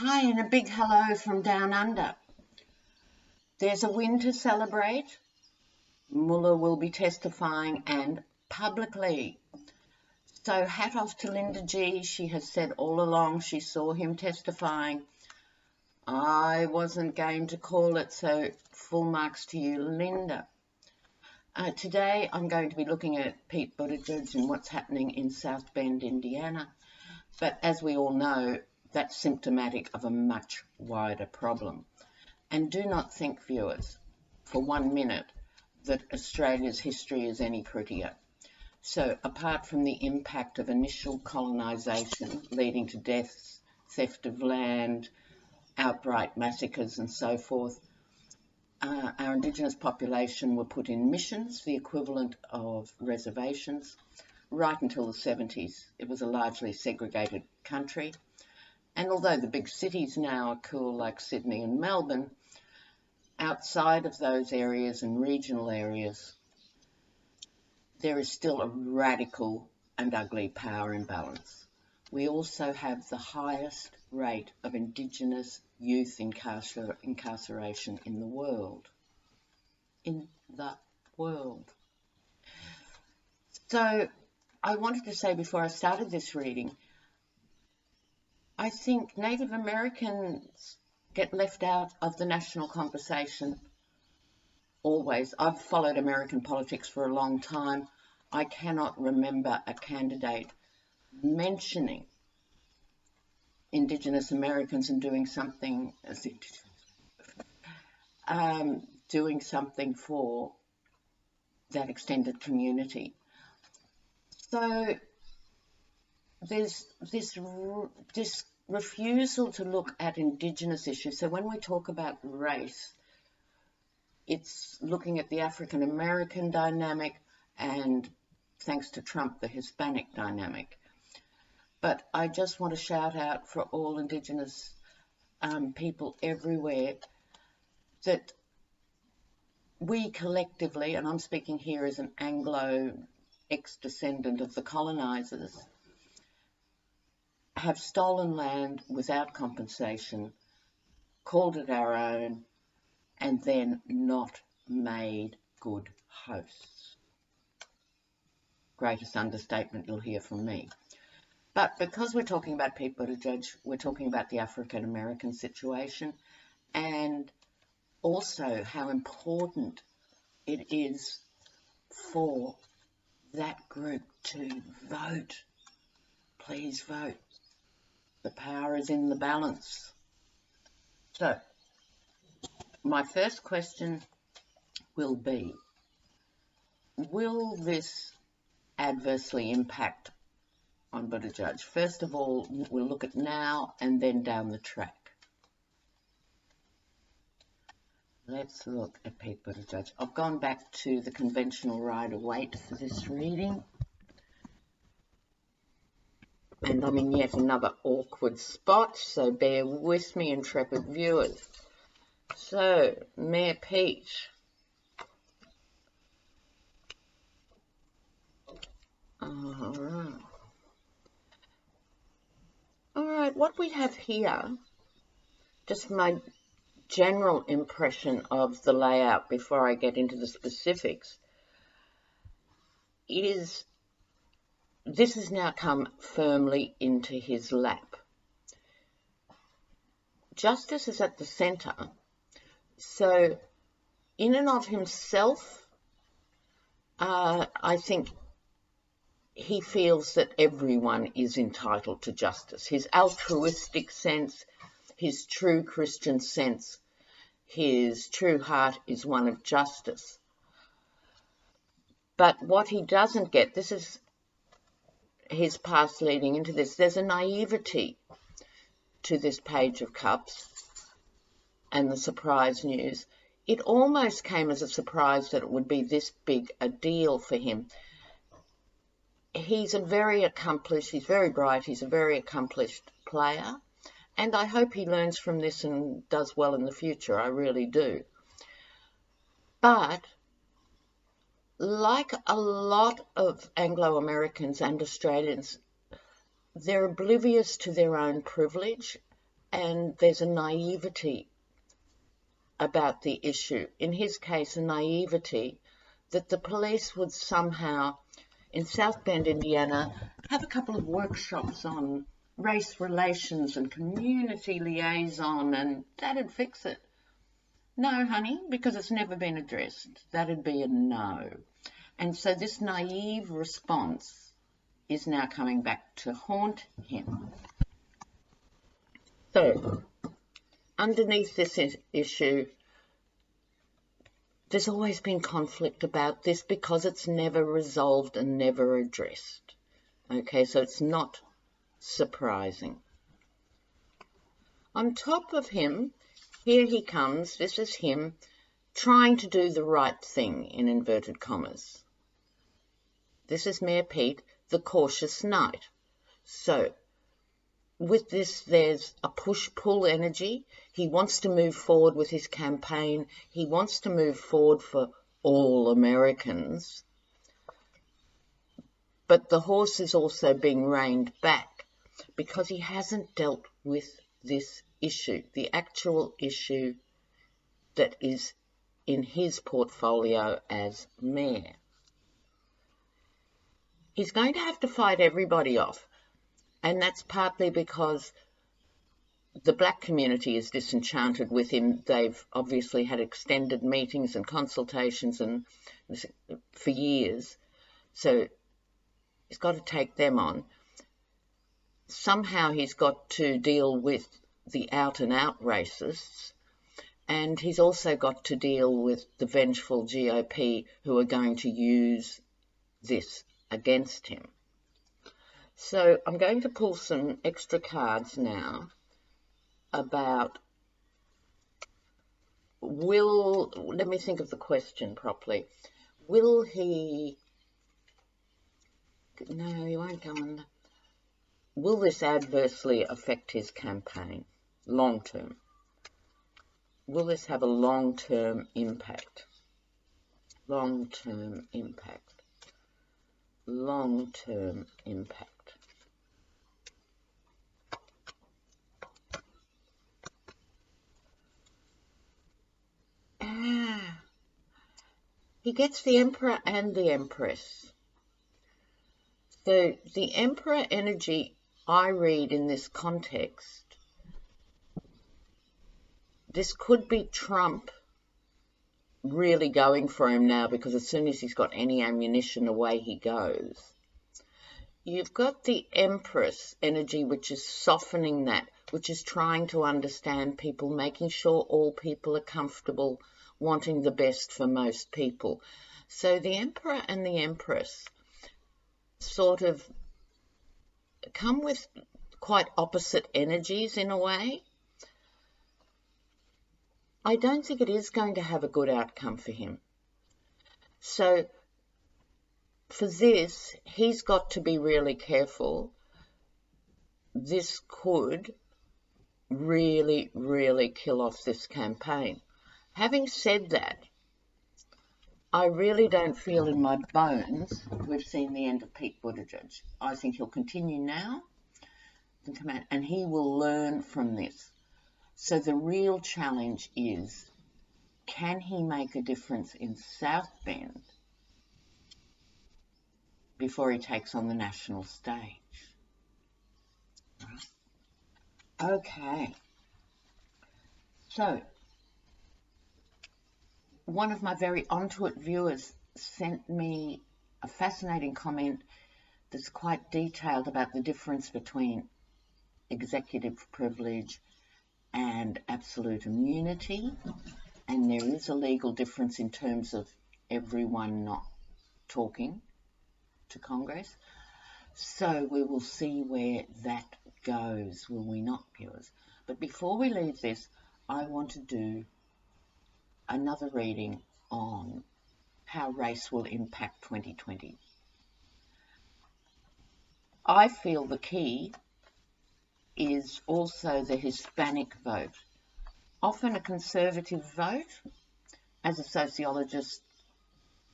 Hi, and a big hello from down under. There's a win to celebrate. Muller will be testifying and publicly. So hat off to Linda G. She has said all along she saw him testifying. I wasn't going to call it, so full marks to you, Linda. Today I'm going to be looking at Pete Buttigieg and what's happening in South Bend, Indiana. But as we all know, that's symptomatic of a much wider problem. And do not think, viewers, for 1 minute that Australia's history is any prettier. So apart from the impact of initial colonisation leading to deaths, theft of land, outright massacres and so forth, our Indigenous population were put in missions, the equivalent of reservations, right until the 70s. It was a largely segregated country. And although the big cities now are cool like Sydney and Melbourne, outside of those areas and regional areas, there is still a radical and ugly power imbalance. We also have the highest rate of Indigenous youth incarceration in the world. So I wanted to say before I started this reading, I think Native Americans get left out of the national conversation always. I've followed American politics for a long time. I cannot remember a candidate mentioning Indigenous Americans and doing something for that extended community. So there's this refusal to look at Indigenous issues. So when we talk about race, it's looking at the African American dynamic and, thanks to Trump, the Hispanic dynamic. But I just want to shout out for all Indigenous people everywhere that we collectively, and I'm speaking here as an Anglo ex-descendant of the colonisers, have stolen land without compensation, called it our own, and then not made good hosts. Greatest understatement you'll hear from me. But because we're talking about Pete Buttigieg, we're talking about the African American situation and also how important it is for that group to vote. Please vote. The power is in the balance. So, my first question will be, will this adversely impact on Buttigieg? First of all, we'll look at now and then down the track. Let's look at Pete Buttigieg. I've gone back to the conventional rider-weight for this reading. And I'm in yet another awkward spot, so bear with me, intrepid viewers. So, Mayor Pete. All right, what we have here, just my general impression of the layout before I get into the specifics, is this has now come firmly into his lap. Justice is at the centre, so in and of himself, I think he feels that everyone is entitled to justice. His altruistic sense, his true Christian sense, his true heart is one of justice. But what he doesn't get, this is his past leading into this, there's a naivety to this Page of Cups and the surprise news. It almost came as a surprise that it would be this big a deal for him. He's very bright, he's a very accomplished player, and I hope he learns from this and does well in the future, I really do. But like a lot of Anglo-Americans and Australians, they're oblivious to their own privilege and there's a naivety about the issue. In his case, a naivety that the police would somehow, in South Bend, Indiana, have a couple of workshops on race relations and community liaison, and that'd fix it. No, honey, because it's never been addressed. That'd be a no. And so this naive response is now coming back to haunt him. So, underneath this issue, there's always been conflict about this because it's never resolved and never addressed. Okay, so it's not surprising. On top of him, here he comes, this is him, trying to do the right thing, in inverted commas. This is Mayor Pete, the cautious knight. So, with this, there's a push-pull energy. He wants to move forward with his campaign. He wants to move forward for all Americans. But the horse is also being reined back because he hasn't dealt with this issue, the actual issue that is in his portfolio as mayor. He's going to have to fight everybody off. And that's partly because the black community is disenchanted with him. They've obviously had extended meetings and consultations and for years. So he's got to take them on. Somehow he's got to deal with the out-and-out racists. And he's also got to deal with the vengeful GOP who are going to use this against him. So I'm going to pull some extra cards now about let me think of the question properly. Will he, no, he won't go on. Will this adversely affect his campaign long term? Will this have a long-term impact? Long-term impact. Long-term impact. He gets the Emperor and the Empress. So the Emperor energy I read in this context, this could be Trump really going for him now, because as soon as he's got any ammunition, away he goes. You've got the Empress energy, which is softening that, which is trying to understand people, making sure all people are comfortable, wanting the best for most people. So the Emperor and the Empress sort of come with quite opposite energies in a way. I don't think it is going to have a good outcome for him. So for this, he's got to be really careful. This could really, really kill off this campaign. Having said that, I really don't feel in my bones we've seen the end of Pete Buttigieg. I think he'll continue now and he will learn from this. So the real challenge is, can he make a difference in South Bend before he takes on the national stage? Okay. So, one of my very onto it viewers sent me a fascinating comment that's quite detailed about the difference between executive privilege and absolute immunity, and there is a legal difference in terms of everyone not talking to Congress. So we will see where that goes, will we not, viewers? But before we leave this, I want to do another reading on how race will impact 2020. I feel the key is also the Hispanic vote. Often a conservative vote. As a sociologist,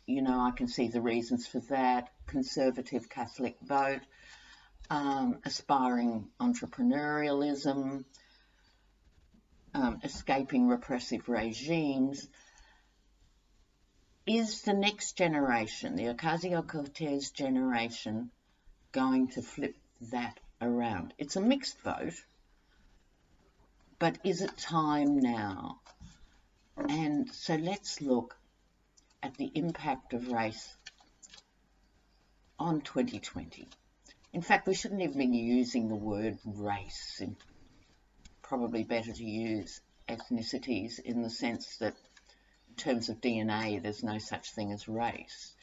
you know, I can see the reasons for that. Conservative Catholic vote, aspiring entrepreneurialism, escaping repressive regimes, is the next generation, the Ocasio-Cortez generation, going to flip that around? It's a mixed vote, but is it time now? And so let's look at the impact of race on 2020. In fact, we shouldn't even be using the word race. It's probably better to use ethnicities, in the sense that in terms of DNA, there's no such thing as race.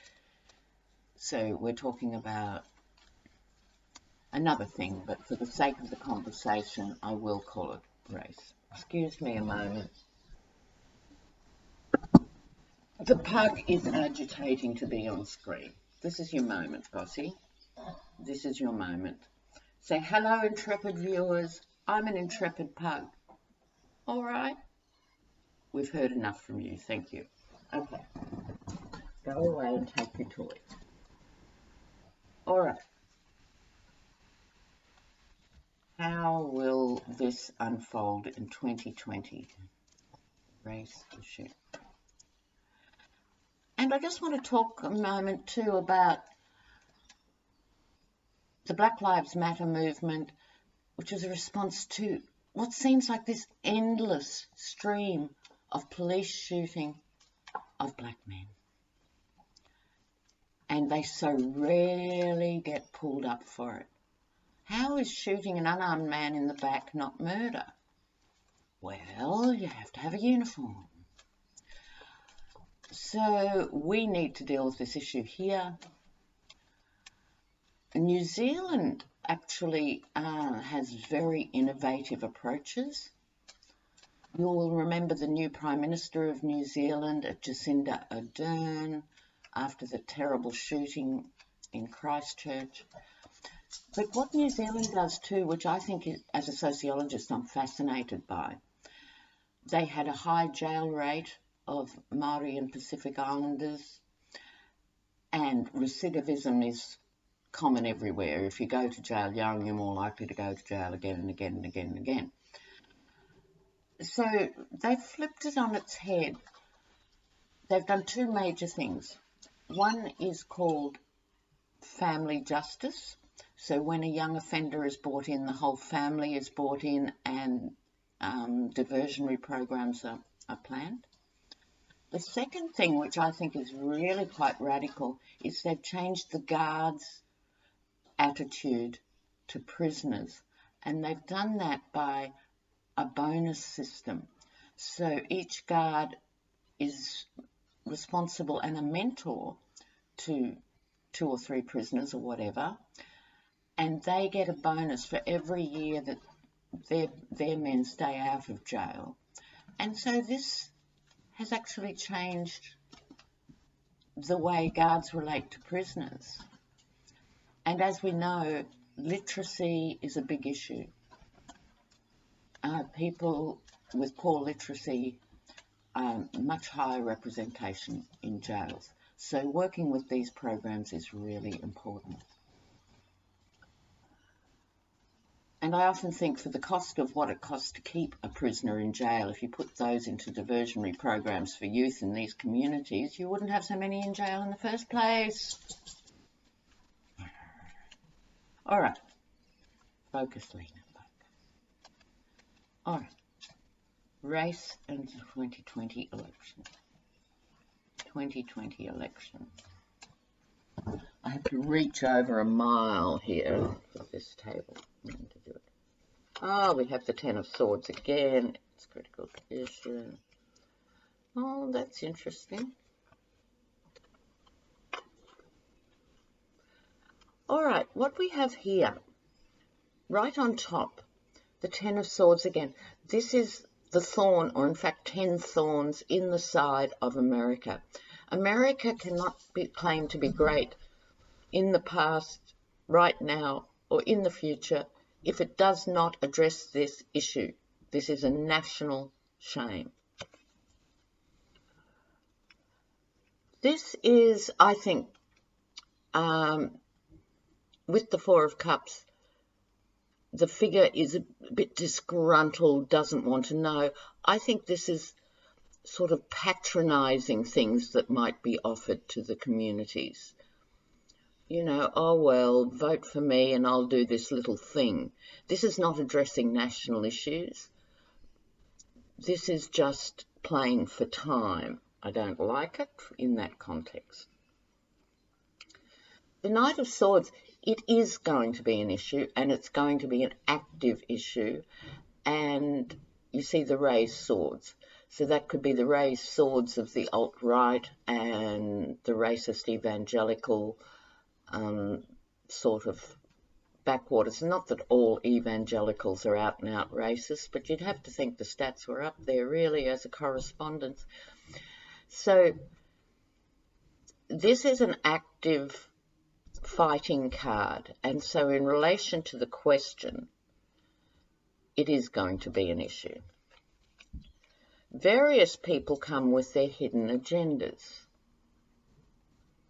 So we're talking about another thing, but for the sake of the conversation, I will call it race. Excuse me a moment. The pug is agitating to be on screen. This is your moment, Gossie. This is your moment. Say, hello, intrepid viewers. I'm an intrepid pug. All right. We've heard enough from you. Thank you. Okay. Go away and take your toy. All right. How will this unfold in 2020? Race issue. And I just want to talk a moment too about the Black Lives Matter movement, which is a response to what seems like this endless stream of police shooting of black men. And they so rarely get pulled up for it. How is shooting an unarmed man in the back not murder? Well, you have to have a uniform. So we need to deal with this issue here. New Zealand actually has very innovative approaches. You will remember the new Prime Minister of New Zealand, Jacinda Ardern, after the terrible shooting in Christchurch. But what New Zealand does too, which I think, as a sociologist, I'm fascinated by, they had a high jail rate of Maori and Pacific Islanders, and recidivism is common everywhere. If you go to jail young, you're more likely to go to jail again and again and again and again. So they've flipped it on its head. They've done two major things. One is called family justice. So when a young offender is brought in, the whole family is brought in, and diversionary programs are planned. The second thing, which I think is really quite radical, is they've changed the guards' attitude to prisoners, and they've done that by a bonus system. So each guard is responsible and a mentor to 2 or 3 prisoners or whatever, and they get a bonus for every year that their men stay out of jail. And so this has actually changed the way guards relate to prisoners. And as we know, literacy is a big issue. People with poor literacy much higher representation in jails. So working with these programs is really important. And I often think, for the cost of what it costs to keep a prisoner in jail, if you put those into diversionary programs for youth in these communities, you wouldn't have so many in jail in the first place. All right. Focus, Lena. All right. Race and 2020 election. 2020 election. I have to reach over a mile here for this table to do it. Oh, we have the 10 of Swords again. It's critical issue. Oh, that's interesting. All right, what we have here, right on top, the 10 of Swords again. This is the thorn, or in fact 10 thorns in the side of America. America cannot be claimed to be great in the past, right now, or in the future if it does not address this issue. This is a national shame. This is, I think, with the Four of Cups, the figure is a bit disgruntled, doesn't want to know. I think this is sort of patronising things that might be offered to the communities. You know, oh well, vote for me and I'll do this little thing. This is not addressing national issues. This is just playing for time. I don't like it in that context. The Knight of Swords, it is going to be an issue, and it's going to be an active issue. And you see the raised swords. So that could be the raised swords of the alt-right and the racist evangelical sort of backwaters. Not that all evangelicals are out and out racist, but you'd have to think the stats were up there really as a correspondence. So this is an active fighting card, and so in relation to the question, it is going to be an issue. Various people come with their hidden agendas.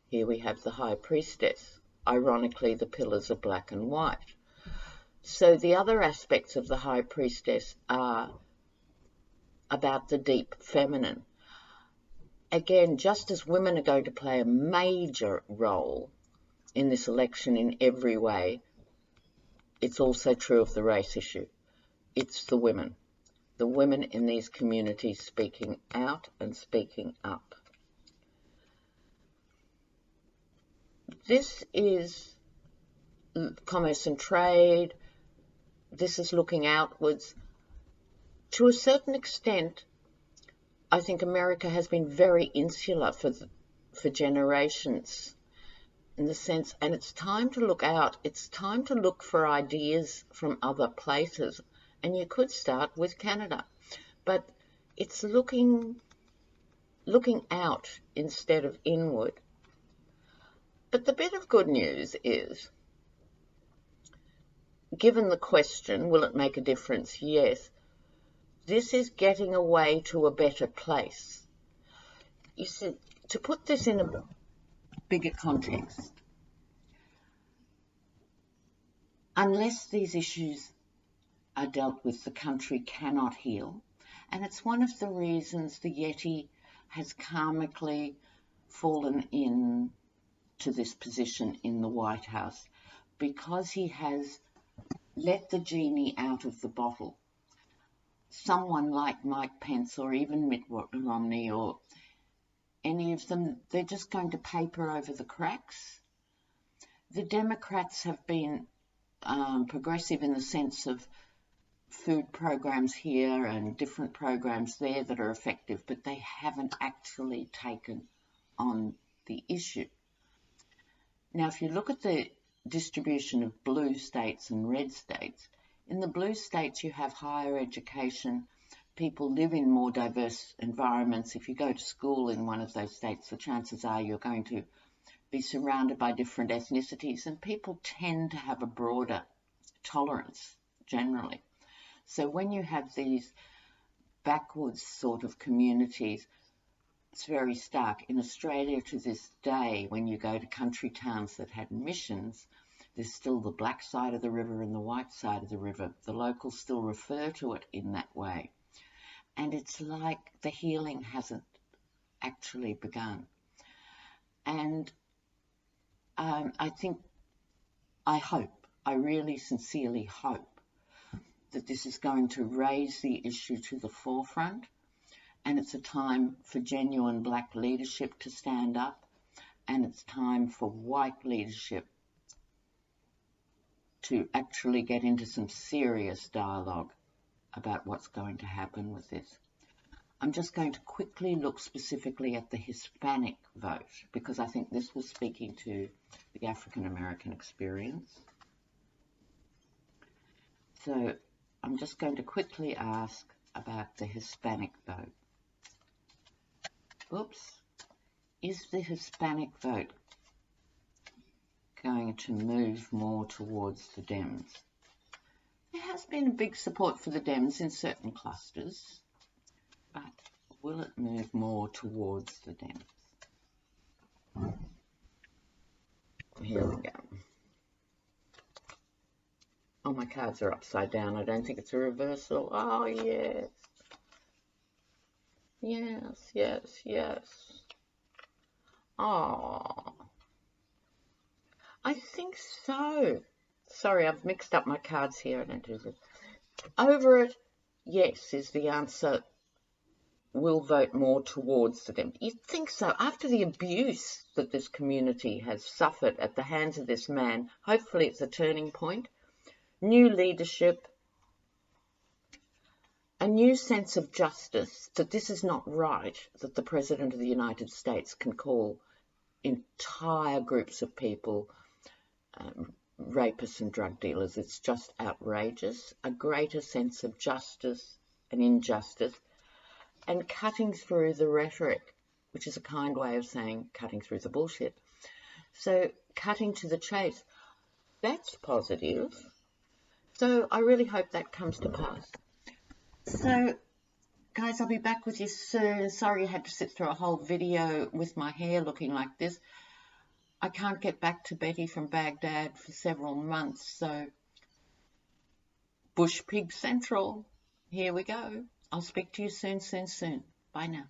Here we have the High Priestess. Ironically, the pillars are black and white. So the other aspects of the High Priestess are about the deep feminine. Again, just as women are going to play a major role in this election in every way, it's also true of the race issue. It's the women in these communities speaking out and speaking up. This is commerce and trade. This is looking outwards. To a certain extent, I think America has been very insular for generations in the sense, and it's time to look out. It's time to look for ideas from other places. And you could start with Canada, but it's looking out instead of inward. But the bit of good news is, given the question, will it make a difference? Yes. This is getting away to a better place. You see, to put this in a bigger context, unless these issues are dealt with, the country cannot heal. And it's one of the reasons the Yeti has karmically fallen in to this position in the White House, because he has let the genie out of the bottle. Someone like Mike Pence or even Mitt Romney or any of them, they're just going to paper over the cracks. The Democrats have been progressive in the sense of food programs here and different programs there that are effective, but they haven't actually taken on the issue. Now, if you look at the distribution of blue states and red states, in the blue states you have higher education, people live in more diverse environments. If you go to school in one of those states, the chances are you're going to be surrounded by different ethnicities, and people tend to have a broader tolerance generally. So when you have these backwards sort of communities, it's very stark. In Australia to this day, when you go to country towns that had missions, there's still the black side of the river and the white side of the river. The locals still refer to it in that way. And it's like the healing hasn't actually begun. And I really sincerely hope that this is going to raise the issue to the forefront, and it's a time for genuine black leadership to stand up, and it's time for white leadership to actually get into some serious dialogue about what's going to happen with this. I'm just going to quickly look specifically at the Hispanic vote, because I think this was speaking to the African American experience. So I'm just going to quickly ask about the Hispanic vote. Oops. Is the Hispanic vote going to move more towards the Dems? There has been a big support for the Dems in certain clusters, but will it move more towards the Dems? Here we go. Oh, my cards are upside down. I don't think it's a reversal. Oh, yes. Yes, yes, yes. Oh, I think so. Sorry, I've mixed up my cards here. I don't do this. Over it, yes, is the answer. Will vote more towards them. You'd think so. After the abuse that this community has suffered at the hands of this man, hopefully it's a turning point. New leadership, a new sense of justice, that this is not right, that the President of the United States can call entire groups of people rapists and drug dealers. It's just outrageous. A greater sense of justice and injustice, and cutting through the rhetoric, which is a kind way of saying cutting through the bullshit. So cutting to the chase, that's positive. So I really hope that comes to pass. So, guys, I'll be back with you soon. Sorry I had to sit through a whole video with my hair looking like this. I can't get back to Betty from Baghdad for several months, so Bush Pig Central, here we go. I'll speak to you soon, soon, soon. Bye now.